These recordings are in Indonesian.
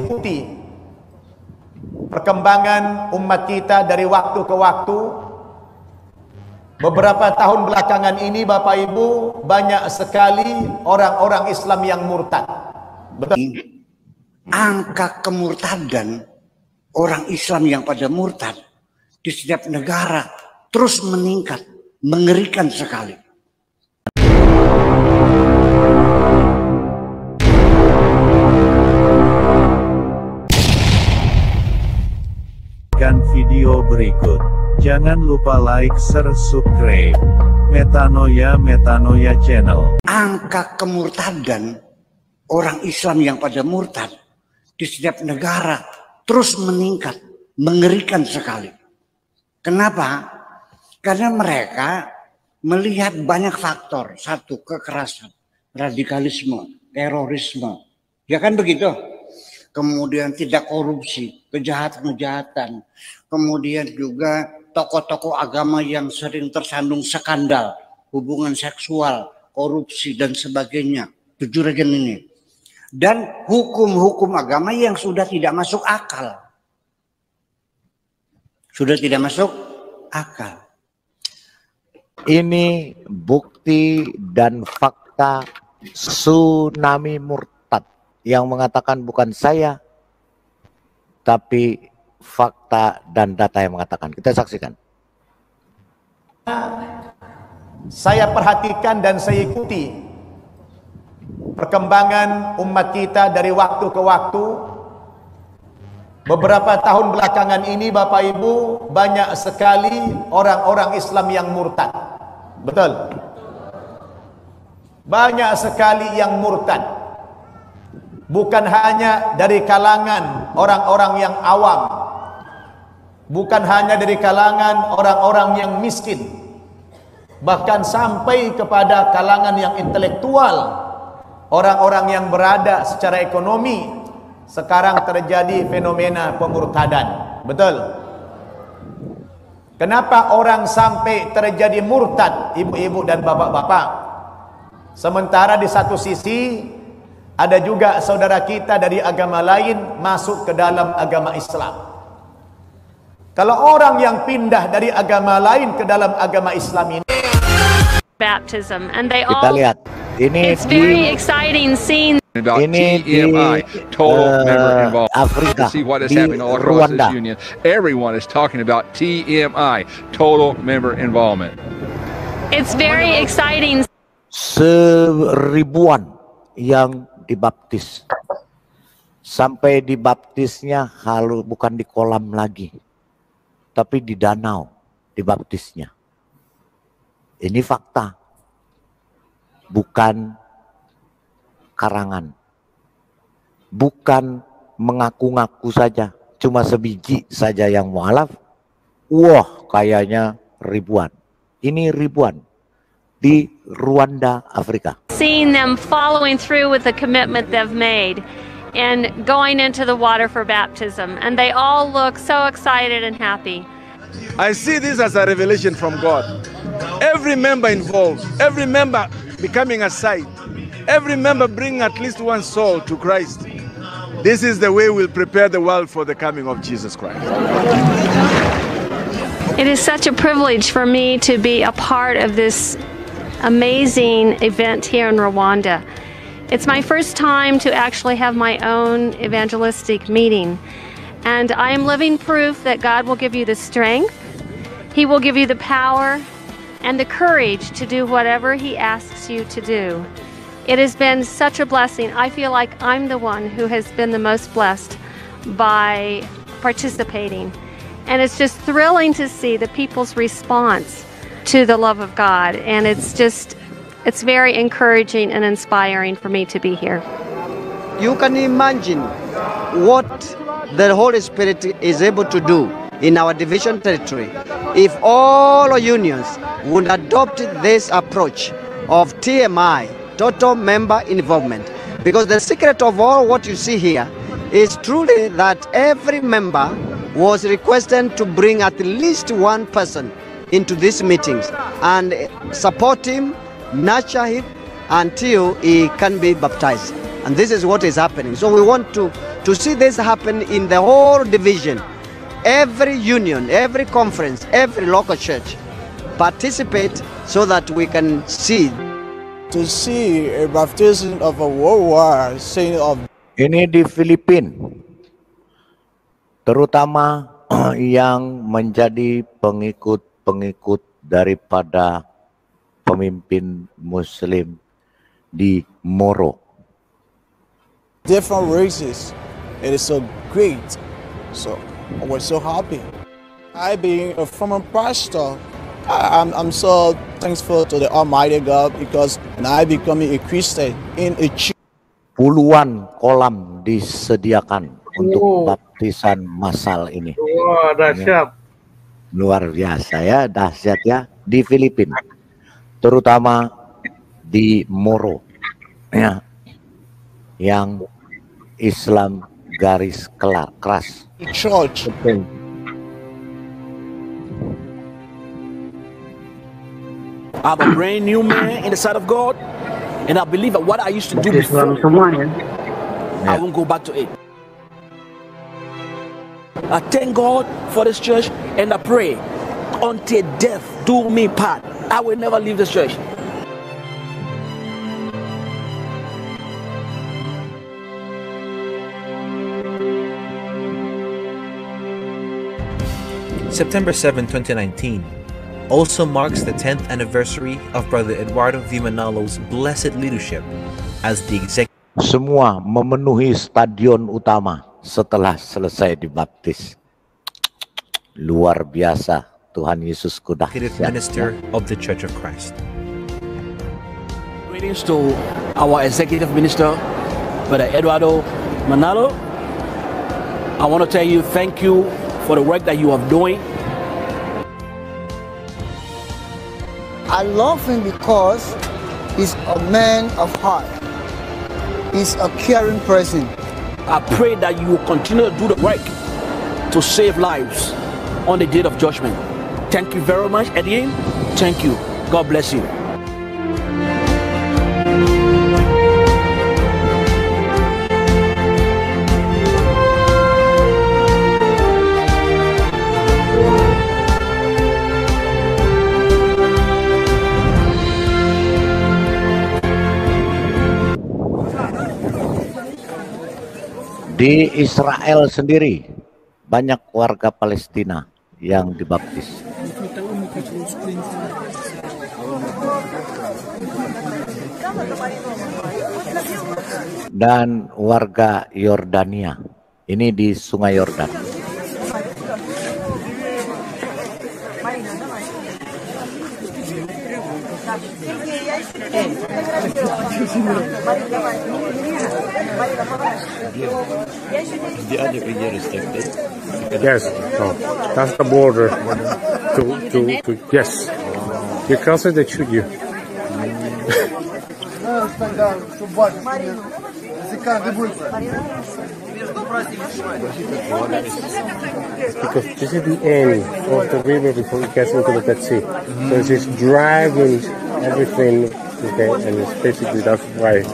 ikuti perkembangan umat kita dari waktu ke waktu. Beberapa tahun belakangan ini Bapak Ibu, banyak sekali orang-orang Islam yang murtad. Betul. Angka kemurtadan orang Islam yang pada murtad di setiap negara terus meningkat, mengerikan sekali. Video berikut. Jangan lupa like, share, subscribe Metanoia Channel. Angka kemurtadan orang Islam yang pada murtad di setiap negara terus meningkat, mengerikan sekali. Kenapa? Karena mereka melihat banyak faktor. Satu, kekerasan, radikalisme, terorisme. Ya kan begitu? Kemudian tidak korupsi, kejahatan-kejahatan. Kemudian juga tokoh-tokoh agama yang sering tersandung skandal, hubungan seksual, korupsi dan sebagainya. Juragan ini. Dan hukum-hukum agama yang sudah tidak masuk akal. Sudah tidak masuk akal. Ini bukti dan fakta tsunami murtad yang mengatakan bukan saya, tapi fakta dan data yang mengatakan. Kita saksikan. Saya perhatikan dan saya ikuti perkembangan umat kita dari waktu ke waktu. Beberapa tahun belakangan ini Bapak Ibu, banyak sekali orang-orang Islam yang murtad. Betul. Banyak sekali yang murtad. Bukan hanya dari kalangan orang-orang yang awam, bukan hanya dari kalangan orang-orang yang miskin, bahkan sampai kepada kalangan yang intelektual, orang-orang yang berada secara ekonomi. Sekarang terjadi fenomena pemurtadan. Betul. Kenapa orang sampai terjadi murtad, ibu-ibu dan bapak-bapak? Sementara di satu sisi ada juga saudara kita dari agama lain masuk ke dalam agama Islam. Kalau orang yang pindah dari agama lain ke dalam agama Islam ini, baptism, and they all, kita lihat ini it's very exciting scene. Ini TMI, total member involvement. Afrika, See what is di happening all across Rwanda. this union. Everyone is talking about TMI, total member involvement. It's very exciting. Seribuan yang dibaptis. Sampai dibaptisnya bukan di kolam lagi, tapi di danau dibaptisnya. Ini fakta, bukan karangan, bukan mengaku-ngaku saja, cuma sebiji saja yang mualaf. Wah, kayaknya ribuan. Ini ribuan di Rwanda, Afrika. Seeing them following through with the commitment they've made and going into the water for baptism, and they all look so excited and happy. I see this as a revelation from God. Every member involved, every member becoming a site, every member bringing at least one soul to Christ. This is the way we'll prepare the world for the coming of Jesus Christ. It is such a privilege for me to be a part of this amazing event here in Rwanda. It's my first time to actually have my own evangelistic meeting, and I am living proof that God will give you the strength, He will give you the power and the courage to do whatever He asks you to do. It has been such a blessing. I feel like I'm the one who has been the most blessed by participating, and it's just thrilling to see the people's response to the love of God, and it's very encouraging and inspiring for me to be here. You can imagine what the Holy Spirit is able to do in our division territory if all our unions would adopt this approach of TMI, total member involvement. Because the secret of all what you see here is truly that every member was requested to bring at least one person into these meetings and support him, nurture him until he can be baptized. And this is what is happening. So we want to to see this happen in the whole division. Every union, every conference, every local church participate so that we can see. To see a baptism of a world war saint of. Ini di Filipina, terutama yang menjadi pengikut daripada pemimpin Muslim di Moro. Different races, it is so great. So I was so happy. I being a former pastor, I'm so thankful to the Almighty God because I becoming a Christian in a church. Puluhan kolam disediakan untuk baptisan massal ini. Wah, dahsyat. Luar biasa ya, dahsyat ya di Filipina. Terutama di Moro. Ya. Yang Islam garis keras. Church. I'm a brand new man in the sight of God, and I believe that what I used to do before, I won't go back to it. I thank God for this church, and I pray until death do me part, I will never leave this church. September 7, 2019 also marks the 10th anniversary of Brother Eduardo V. Manalo's blessed leadership as the executive. Semua memenuhi stadion utama setelah selesai dibaptis. Luar biasa, Tuhan Yesus kudah. Minister of the Church of Christ. Greetings to our executive minister, Brother Eduardo Manalo. I want to tell you thank you for the work that you are doing. I love him because he's a man of heart. He's a caring person. I pray that you will continue to do the work to save lives on the day of judgment. Thank you very much, Eddie. Thank you. God bless you. Di Israel sendiri banyak warga Palestina yang dibaptis. Dan warga Yordania, ini di Sungai Yordan. Yes, no, that's the border. Yes, you cross it, they shoot you. Because this is the end of the river before it gets into the Dead Sea. So it's just driving everything, okay, and it's basically that's why.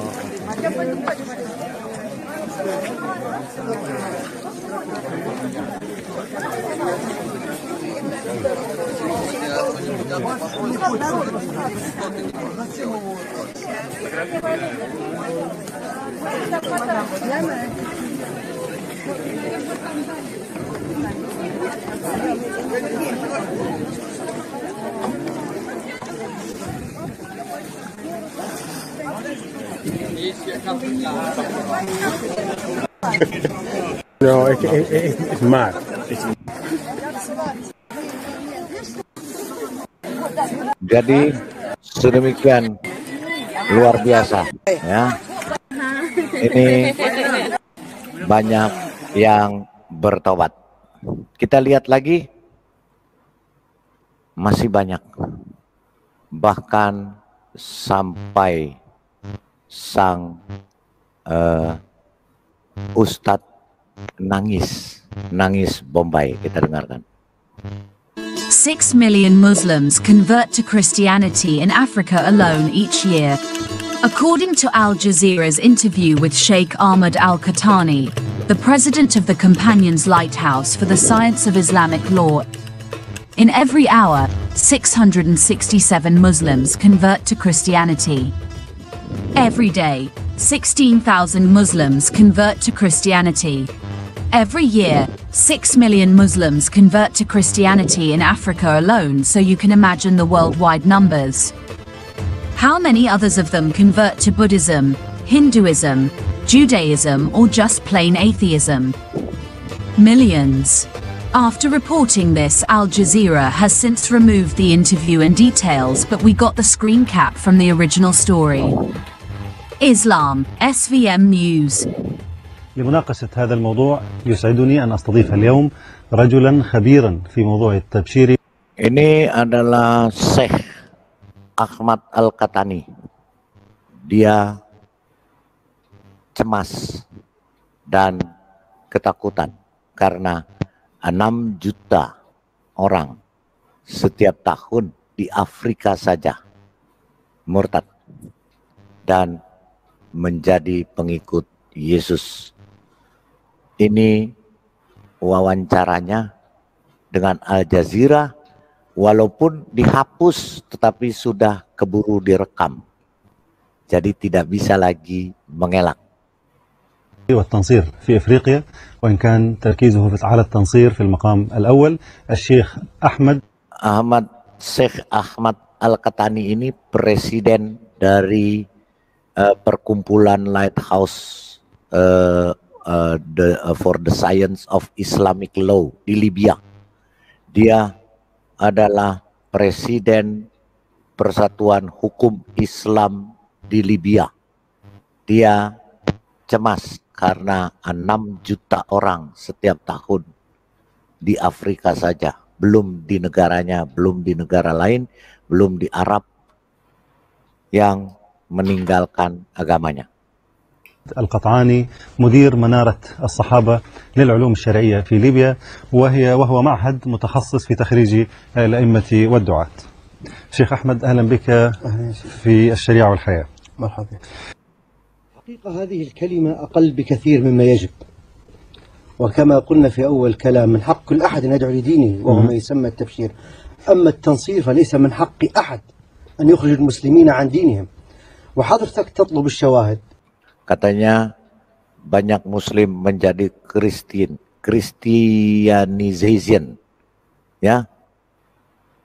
No, it's mad. Jadi sedemikian luar biasa ya. Ini banyak yang bertobat. Kita lihat lagi, masih banyak. Bahkan sampai sang Ustadz nangis Bombay. Kita dengarkan. 6 million Muslims convert to Christianity in Africa alone each year. According to Al Jazeera's interview with Sheikh Ahmed Al-Qahtani, the president of the Companions Lighthouse for the Science of Islamic Law. In every hour, 667 Muslims convert to Christianity. Every day, 16,000 Muslims convert to Christianity. Every year, 6 million Muslims convert to Christianity in Africa alone, so you can imagine the worldwide numbers. How many others of them convert to Buddhism, Hinduism, Judaism, or just plain atheism? Millions. After reporting this, Al Jazeera has since removed the interview and details, but we got the screen cap from the original story. Islam, SVM News. لمناقشة هذا الموضوع يسعدني أن أستضيف اليوم رجلا خبيرا في موضوع التبشير. Ini adalah Syekh Ahmad Al-Qatani. Dia cemas dan ketakutan karena 6 juta orang setiap tahun di Afrika saja murtad dan menjadi pengikut Yesus. Ini wawancaranya dengan Al Jazeera, walaupun dihapus tetapi sudah keburu direkam. Jadi tidak bisa lagi mengelak. والتنصير في إفريقيا، وإن كان تركيزه على التنصير في المقام الأول. الشيخ Syekh Ahmad Al-Qatani ini presiden dari perkumpulan Lighthouse for the Science of Islamic Law di Libya. Dia adalah presiden Persatuan Hukum Islam di Libya. Dia cemas karena 6 juta orang setiap tahun di Afrika saja, belum di negaranya, belum di negara lain, belum di Arab yang meninggalkan agamanya. القطعاني مدير منارة الصحابة للعلوم الشرعية في ليبيا، وهو معهد متخصص في تخريج الأئمة والدعاة. شيخ أحمد، أهلا بك في الشريعة والحياة. مرحبا. حقيقة هذه الكلمة أقل بكثير مما يجب، وكما قلنا في أول كلام من حق كل أحد أن يدعو لدينه وهو ما يسمى التبشير. أما التنصير فليس من حق أحد أن يخرج المسلمين عن دينهم، وحضرتك تطلب الشواهد. Katanya banyak Muslim menjadi Christianization, ya.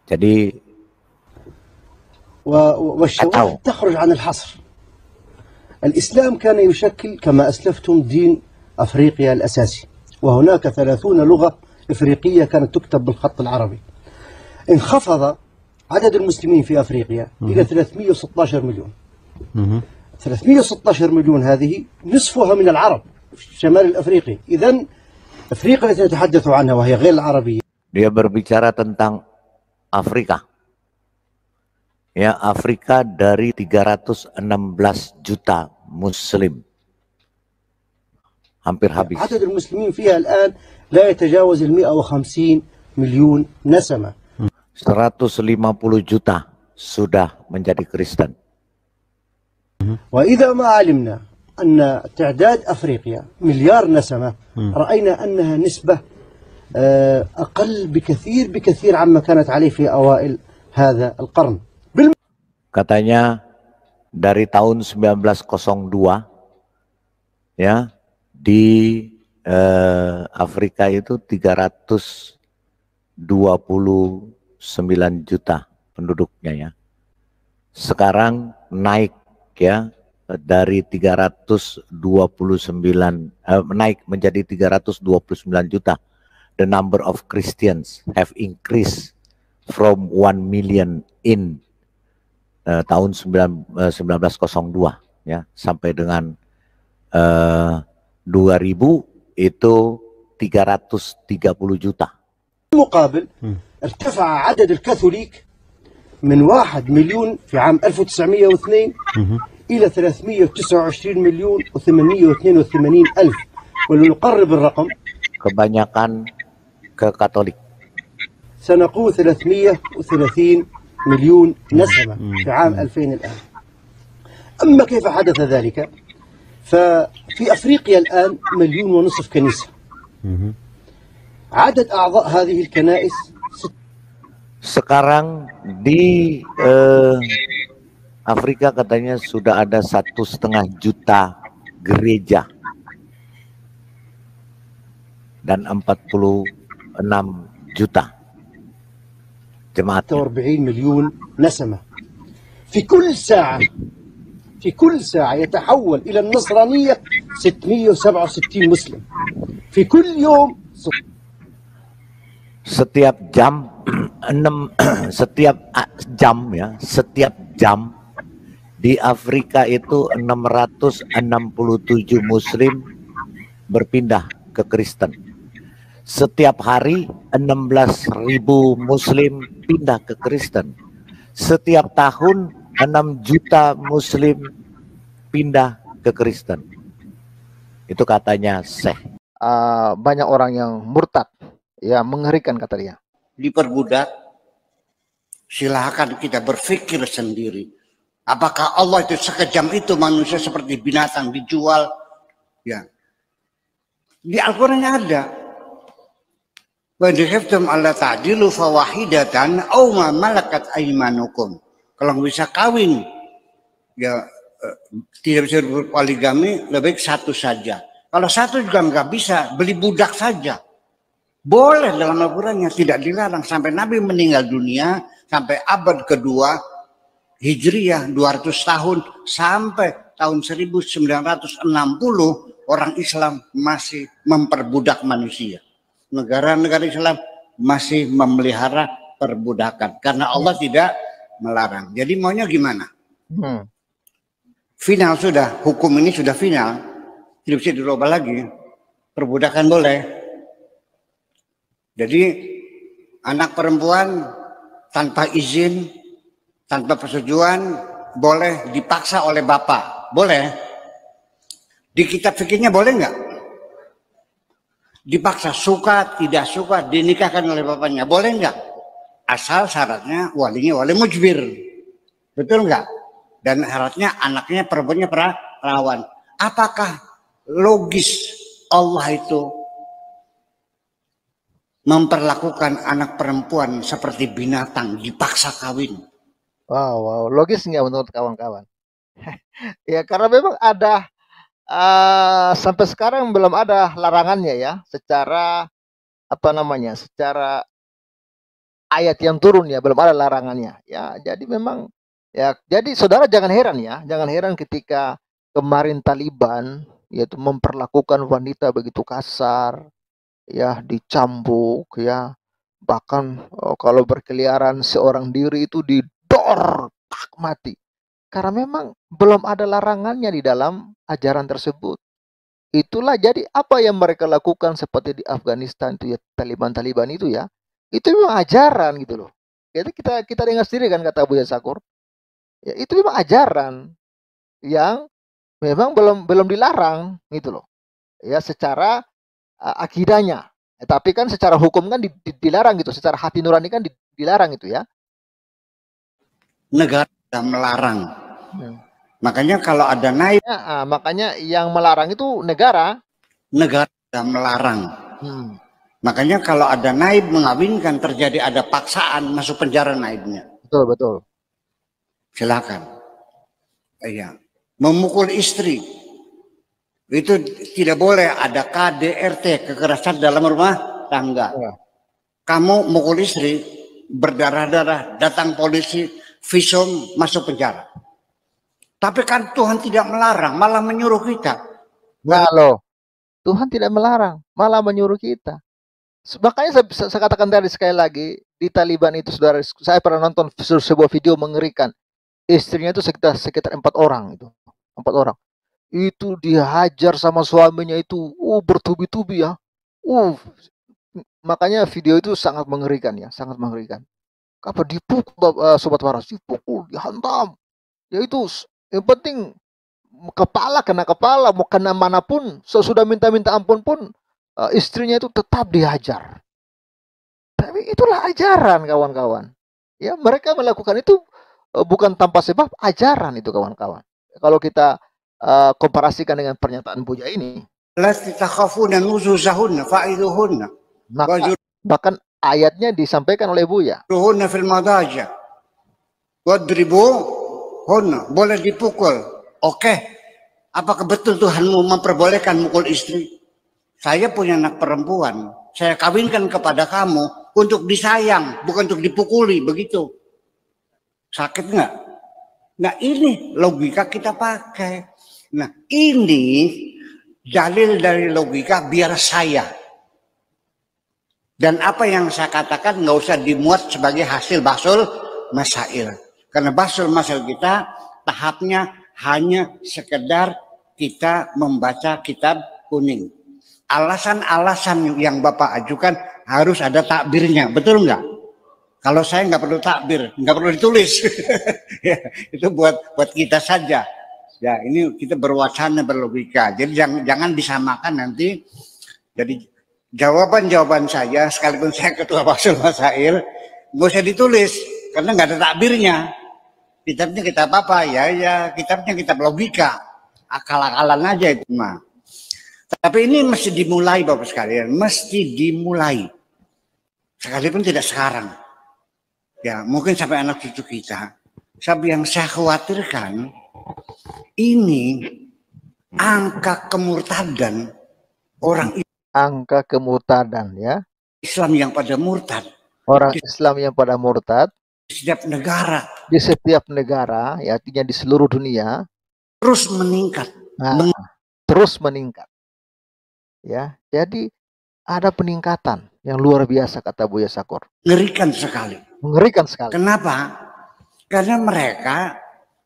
Jadi والشواهد تخرج عن الحصر. الإسلام كان يشكل كما أسلفتم دين أفريقيا الأساسي، وهناك 30 لغة إفريقية كانت تكتب بالخط العربي. انخفض عدد المسلمين في أفريقيا إلى 316 مليون. 316 مليون هذه نصفها من العرب في الشمال الأفريقي. إذن أفريقيا التي نتحدث عنها وهي غير العربية. Dia berbicara tentang Afrika. Ya, Afrika dari 316 juta Muslim. Hampir habis. عدد المسلمين فيها الآن لا يتجاوز 150 مليون نسمة. 150 juta sudah menjadi Kristen. وإذا ما علمنا أن تعداد أفريقيا مليار نسمة، رأينا أنها نسبة أقل بكثير عما كانت عليه في أوائل هذا القرن. Katanya dari tahun 1902 ya di Afrika itu 329 juta penduduknya ya. Sekarang naik ya dari 329 naik menjadi 329 juta. The number of Christians have increased from 1 million in tahun 1902 ya sampai dengan 2000 itu 330 juta. مقابل ارتفع عدد الكاثوليك من 1 مليون في عام 1902 إلى 329 مليون و882 ألف، ولنقرب الرقم kebanyakan ke Katolik. سنقول 330 مليون نسمة في عام 2000 الآن. أما كيف حدث ذلك؟ ففي أفريقيا الآن 1.5 مليون كنيسة. عدد أعضاء هذه الكنائس sekarang di Afrika katanya sudah ada 1,5 juta gereja dan 46 juta jemaat. 40 مليون نسمة. في كل ساعة يتحول إلى النصرانية 667 مسلم. في كل يوم setiap jam setiap jam di Afrika itu 667 muslim berpindah ke Kristen. Setiap hari 16.000 muslim pindah ke Kristen. Setiap tahun 6 juta muslim pindah ke Kristen. Itu katanya Syekh. Banyak orang yang murtad. Ya, mengerikan kata dia. Diperbudak, silahkan kita berpikir sendiri. Apakah Allah itu sekejam itu manusia seperti binatang dijual? Ya, di Al-Quran ada. Wa khiftum alla ta'dilu fawahidatan aw ma malakat aymanukum. Kalau bisa kawin, ya tidak bisa berpoligami, lebih baik satu saja. Kalau satu juga nggak bisa, beli budak saja. Boleh dalam Al-Qurannya, tidak dilarang. Sampai Nabi meninggal dunia, sampai abad kedua Hijriyah 200 tahun, sampai tahun 1960 orang Islam masih memperbudak manusia. Negara-negara Islam masih memelihara perbudakan karena Allah tidak melarang. Jadi maunya gimana? Final sudah, hukum ini sudah final, tidak bisa dirubah lagi. Perbudakan boleh. Jadi anak perempuan tanpa izin, tanpa persetujuan boleh dipaksa oleh bapak, boleh. Di kitab fikihnya boleh nggak? Dipaksa, suka tidak suka, dinikahkan oleh bapaknya, boleh nggak? Asal syaratnya walinya wali mujbir, betul nggak? Dan syaratnya anaknya perempuannya perawan. Apakah logis Allah itu memperlakukan anak perempuan seperti binatang, dipaksa kawin? Wow, logis nggak menurut kawan-kawan? Ya, karena memang ada sampai sekarang belum ada larangannya ya, secara secara ayat yang turun ya, belum ada larangannya ya. Jadi memang ya, jadi saudara jangan heran ketika kemarin Taliban yaitu memperlakukan wanita begitu kasar. Ya, dicambuk ya, bahkan kalau berkeliaran seorang diri itu didor tak mati, karena memang belum ada larangannya di dalam ajaran tersebut. Itulah jadi apa yang mereka lakukan seperti di Afghanistan itu ya, Taliban itu ya, itu memang ajaran gitu loh. Jadi kita dengar sendiri kan kata Buya Sakur ya, itu memang ajaran yang memang belum dilarang gitu loh ya, secara akidahnya, tapi kan secara hukum kan dilarang gitu, secara hati nurani kan dilarang itu ya. Negara melarang. Makanya kalau ada naib, makanya yang melarang itu negara melarang. Makanya kalau ada naib mengawinkan, terjadi ada paksaan, masuk penjara naibnya. Betul. Silakan. Iya. Memukul istri, itu tidak boleh. Ada KDRT, kekerasan dalam rumah tangga. Kamu mukul istri, berdarah-darah, datang polisi, visum, masuk penjara. Tapi kan Tuhan tidak melarang, malah menyuruh kita. Nah loh, Tuhan tidak melarang, malah menyuruh kita. Makanya saya katakan tadi sekali lagi, di Taliban itu saudara, saya pernah nonton sebuah video mengerikan. Istrinya itu sekitar 4 orang itu, 4 orang. Itu dihajar sama suaminya itu, bertubi-tubi ya. Makanya video itu sangat mengerikan ya, sangat mengerikan. Apa dipukul, sobat waras, dipukul, dihantam. Ya itu yang penting kepala, kena kepala, mau kena manapun, sesudah minta ampun pun istrinya itu tetap dihajar. Tapi itulah ajaran kawan-kawan. Ya, mereka melakukan itu bukan tanpa sebab, ajaran itu kawan-kawan. Kalau kita komparasikan dengan pernyataan Buya ini. Bahkan ayatnya disampaikan oleh Buya. Boleh dipukul. Oke. Apakah betul Tuhanmu memperbolehkan mukul istri? Saya punya anak perempuan. Saya kawinkan kepada kamu untuk disayang, bukan untuk dipukuli, begitu. Sakit nggak? Nah ini logika kita pakai. Nah ini dalil dari logika biar saya. Dan apa yang saya katakan nggak usah dimuat sebagai hasil basul masail. Karena basul masail kita tahapnya hanya sekedar kita membaca kitab kuning. Alasan-alasan yang Bapak ajukan harus ada takbirnya, betul nggak? Kalau saya nggak perlu takbir, nggak perlu ditulis. Ya, itu buat kita saja. Ya ini kita berwacana berlogika. Jadi jangan disamakan nanti. Jadi jawaban saya sekalipun saya ketua Basul Masail nggak usah ditulis karena nggak ada takbirnya. Kitabnya kitab apa? Ya kitabnya kitab logika. Akal-akalan aja itu mah. Tapi ini mesti dimulai Bapak sekalian, mesti dimulai. Sekalipun tidak sekarang. Ya, mungkin sampai anak cucu kita. Tapi yang saya khawatirkan, ini angka kemurtadan orang angka kemurtadan ya. Islam yang pada murtad. Orang Islam yang pada murtad di setiap negara. Di setiap negara, ya artinya di seluruh dunia. Terus meningkat. Nah, terus meningkat. Ya, jadi ada peningkatan yang luar biasa kata Buya Sakur. Mengerikan sekali. Mengerikan sekali. Kenapa? Karena mereka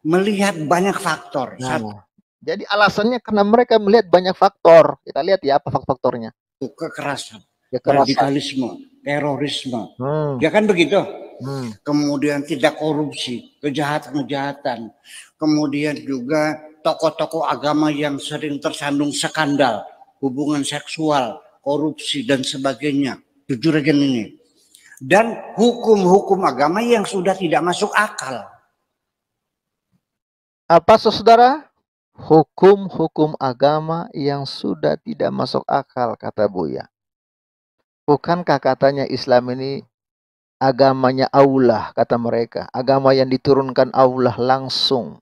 melihat banyak faktor. Nah, jadi alasannya karena mereka melihat banyak faktor. Kita lihat ya apa faktornya. Kekerasan, radikalisme, terorisme. Ya kan begitu? Kemudian tidak korupsi, kejahatan-kejahatan. Kemudian juga tokoh-tokoh agama yang sering tersandung skandal. Hubungan seksual, korupsi, dan sebagainya. Jujur aja ini. Dan hukum-hukum agama yang sudah tidak masuk akal. Apa saudara? Hukum-hukum agama yang sudah tidak masuk akal, kata Buya. Bukankah katanya Islam ini agamanya Allah, kata mereka. Agama yang diturunkan Allah langsung.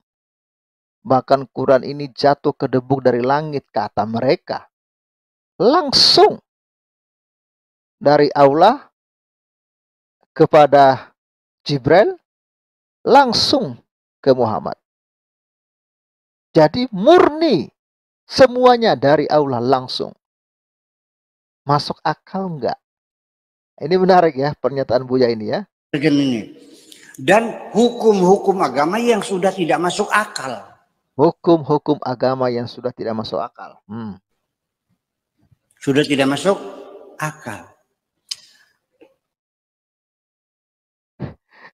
Bahkan Quran ini jatuh ke debu dari langit, kata mereka. Langsung dari Allah kepada Jibril, langsung ke Muhammad. Jadi murni semuanya dari Allah langsung. Masuk akal enggak? Ini menarik ya pernyataan Buya ini ya. Dan hukum-hukum agama yang sudah tidak masuk akal. Hukum-hukum agama yang sudah tidak masuk akal. Sudah tidak masuk akal.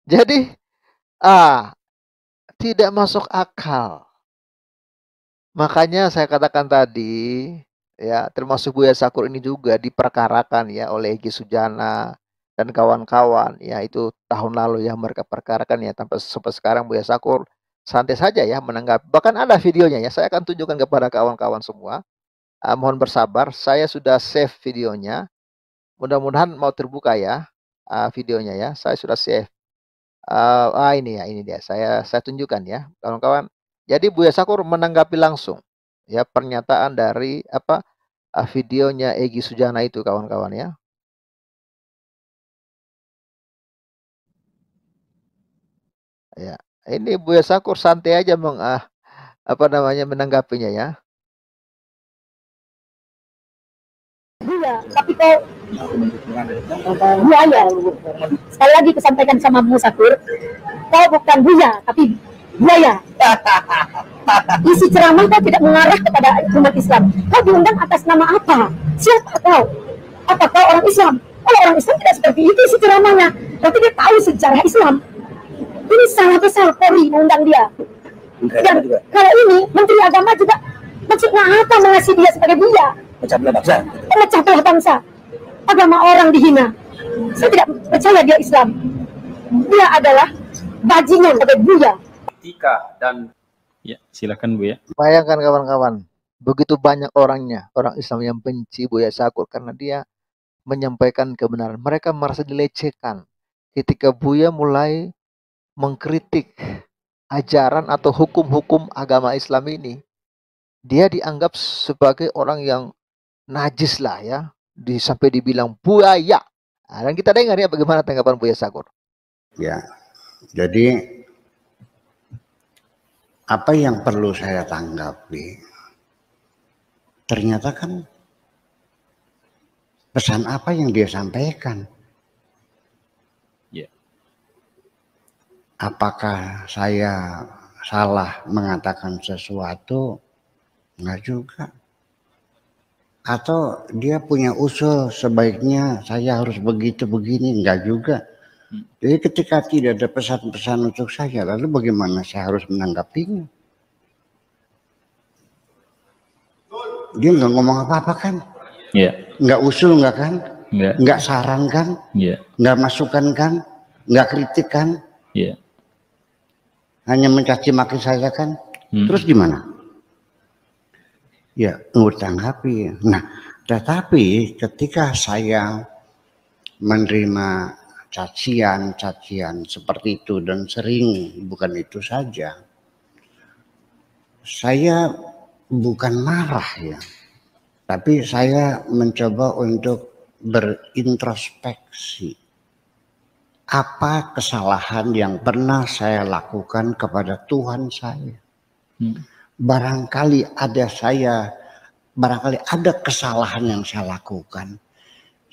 Jadi tidak masuk akal. Makanya saya katakan tadi ya, termasuk Buya Sakur ini juga diperkarakan ya oleh Egy Sujana dan kawan-kawan ya, itu tahun lalu ya mereka perkarakan ya, sampai sekarang Buya Sakur santai saja ya menanggapi. Bahkan ada videonya ya, saya akan tunjukkan kepada kawan-kawan semua. Mohon bersabar, saya sudah save videonya. Mudah-mudahan mau terbuka ya videonya ya. Saya sudah save. Ini ya, ini dia. Saya tunjukkan ya, kawan-kawan. Jadi Buya Sakur menanggapi langsung ya pernyataan dari videonya Egy Sujana itu, kawan-kawan ya. Ya, ini Buya Sakur santai aja menanggapinya ya. Buya, tapi kau buaya. Sekali lagi kesampaikan sama Bu Sakur, kau bukan buya, tapi buaya. Isi ceramah kau tidak mengarah kepada umat Islam. Kau diundang atas nama apa? Siapa kau? Apa kau orang Islam? Kalau orang Islam tidak seperti itu isi ceramahnya. Berarti dia tahu sejarah Islam. Ini salah besar Polri mengundang dia. Dan kalau ini Menteri Agama juga maksudnya apa mengasihi dia sebagai buya? Pecah belah bangsa. Pecah belah bangsa. Agama orang dihina. Saya tidak percaya dia Islam. Dia adalah bajingan sebagai buya. Etika dan Ya, silakan Bu ya. Bayangkan kawan-kawan, begitu banyak orangnya, orang Islam yang benci Buya Sakur karena dia menyampaikan kebenaran. Mereka merasa dilecehkan ketika Buya mulai mengkritik ajaran atau hukum-hukum agama Islam ini. Dia dianggap sebagai orang yang najis lah ya, sampai dibilang buaya. Nah, dan kita dengar ya bagaimana tanggapan Buya Sakur. Ya, jadi apa yang perlu saya tanggapi, ternyata kan pesan apa yang dia sampaikan. Ya. Apakah saya salah mengatakan sesuatu? Enggak juga. Atau dia punya usul sebaiknya saya harus begitu begini? Enggak juga. Jadi ketika tidak ada pesan-pesan untuk saya, lalu bagaimana saya harus menanggapinya? Dia nggak ngomong apa-apa kan? Iya. Nggak usul nggak kan? Nggak. Nggak saran kan? Iya. Nggak masukan kan? Nggak kritik kan? Iya. Hanya mencaci maki saya kan? Terus gimana? Ya, nggak tanggapi. Nah, tetapi ketika saya menerima cacian seperti itu dan sering, bukan itu saja, saya bukan marah ya, tapi saya mencoba untuk berintrospeksi. Apa kesalahan yang pernah saya lakukan kepada Tuhan saya? Barangkali ada kesalahan yang saya lakukan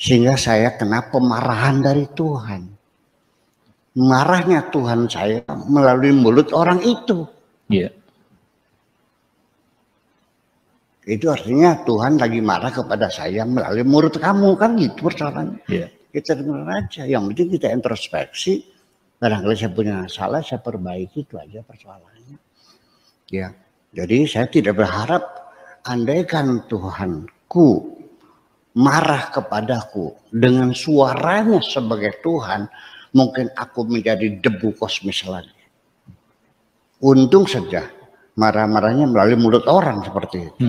sehingga saya kena pemarahan dari Tuhan. Marahnya Tuhan saya melalui mulut orang itu. Iya. Itu artinya Tuhan lagi marah kepada saya melalui mulut kamu, kan gitu persoalannya. Iya. Kita dengar aja, yang penting kita introspeksi. Barangkali saya punya salah, saya perbaiki, itu aja persoalannya. Ya, jadi saya tidak berharap andaikan Tuhanku marah kepadaku dengan suaranya sebagai Tuhan, mungkin aku menjadi debu kosmis lagi. Untung saja marah-marahnya melalui mulut orang seperti itu.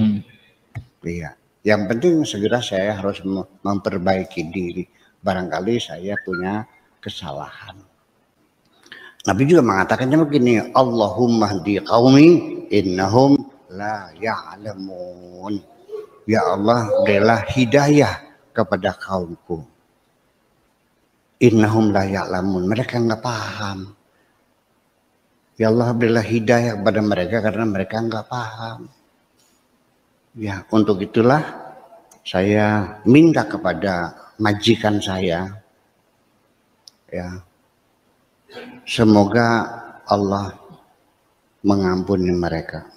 Iya. Yang penting segera saya harus memperbaiki diri. Barangkali saya punya kesalahan. Nabi juga mengatakannya begini, Allahumma hdi qaumi innahum la ya'lamun. Ya Allah, berilah hidayah kepada kaumku. Innahum la ya'lamun. Mereka enggak paham. Ya Allah, berilah hidayah kepada mereka karena mereka enggak paham. Ya, untuk itulah saya minta kepada majikan saya, ya, semoga Allah mengampuni mereka.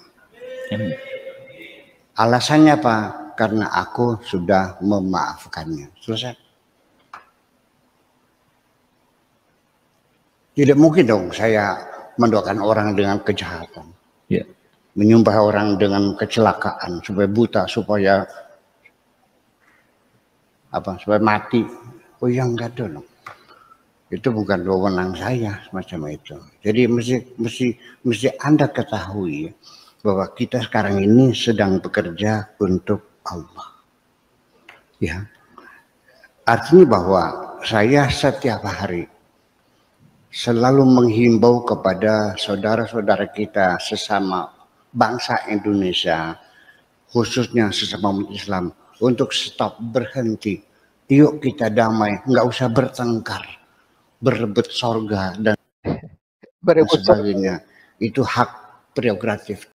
Alasannya apa? Karena aku sudah memaafkannya. Selesai. Tidak mungkin dong saya mendoakan orang dengan kejahatan. Yeah. Menyembah orang dengan kecelakaan supaya buta, supaya supaya mati. Oh ya enggak dong. Itu bukan wewenang saya semacam itu. Jadi mesti Anda ketahui bahwa kita sekarang ini sedang bekerja untuk Allah. Ya. Artinya bahwa saya setiap hari selalu menghimbau kepada saudara-saudara kita sesama bangsa Indonesia, khususnya sesama umat Islam, untuk stop, berhenti. Yuk kita damai, nggak usah bertengkar, berebut sorga dan sebagainya. Itu hak prerogatif